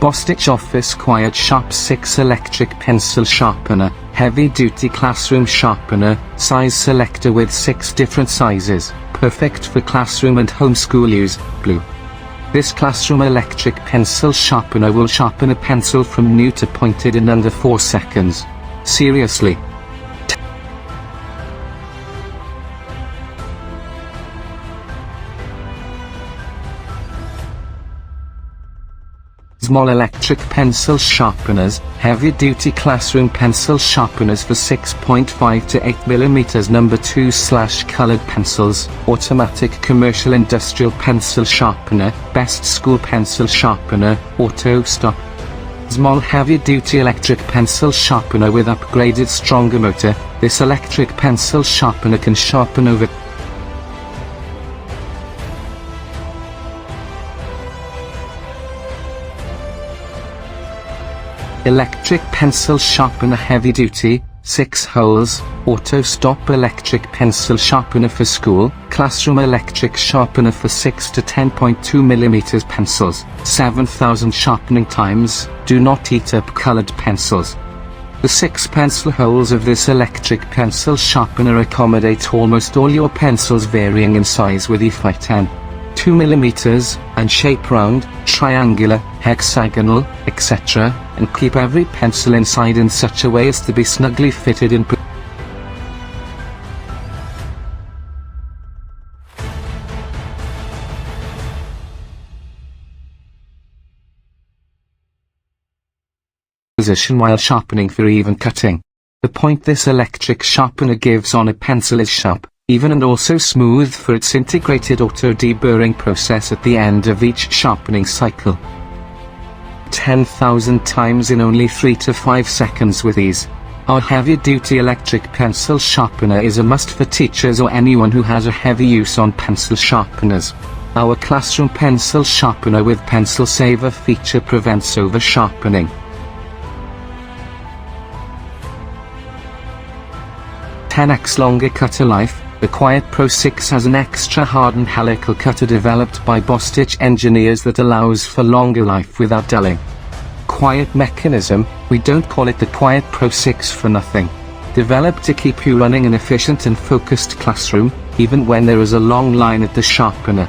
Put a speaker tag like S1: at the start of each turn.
S1: Bostitch Office QuietSharp 6 Electric Pencil Sharpener, Heavy Duty Classroom Sharpener, Size Selector with 6 different sizes, perfect for classroom and homeschool use, blue. This classroom electric pencil sharpener will sharpen a pencil from new to pointed in under 4 seconds. Seriously. ZMOL electric pencil sharpeners, heavy-duty classroom pencil sharpeners for 6.5 to 8mm number 2/colored pencils, automatic commercial industrial pencil sharpener, best school pencil sharpener, auto stop. ZMOL heavy-duty electric pencil sharpener with upgraded stronger motor. This electric pencil sharpener can sharpen over electric pencil sharpener heavy duty, 6 holes, auto stop electric pencil sharpener for school, classroom electric sharpener for 6 to 10.2mm pencils, 7,000 sharpening times, do not eat up colored pencils. The 6 pencil holes of this electric pencil sharpener accommodate almost all your pencils varying in size with E510. 2mm, and shape round, triangular, hexagonal, etc., and keep every pencil inside in such a way as to be snugly fitted in position while sharpening for even cutting. The point this electric sharpener gives on a pencil is sharp, even and also smooth for its integrated auto-deburring process at the end of each sharpening cycle. 10,000 times in only 3 to 5 seconds with ease. Our heavy-duty electric pencil sharpener is a must for teachers or anyone who has a heavy use on pencil sharpeners. Our classroom pencil sharpener with pencil saver feature prevents over-sharpening. 10x longer cutter life. The Quiet Pro 6 has an extra hardened helical cutter developed by Bostitch engineers that allows for longer life without dulling. Quiet mechanism, we don't call it the Quiet Pro 6 for nothing. Developed to keep you running an efficient and focused classroom, even when there is a long line at the sharpener.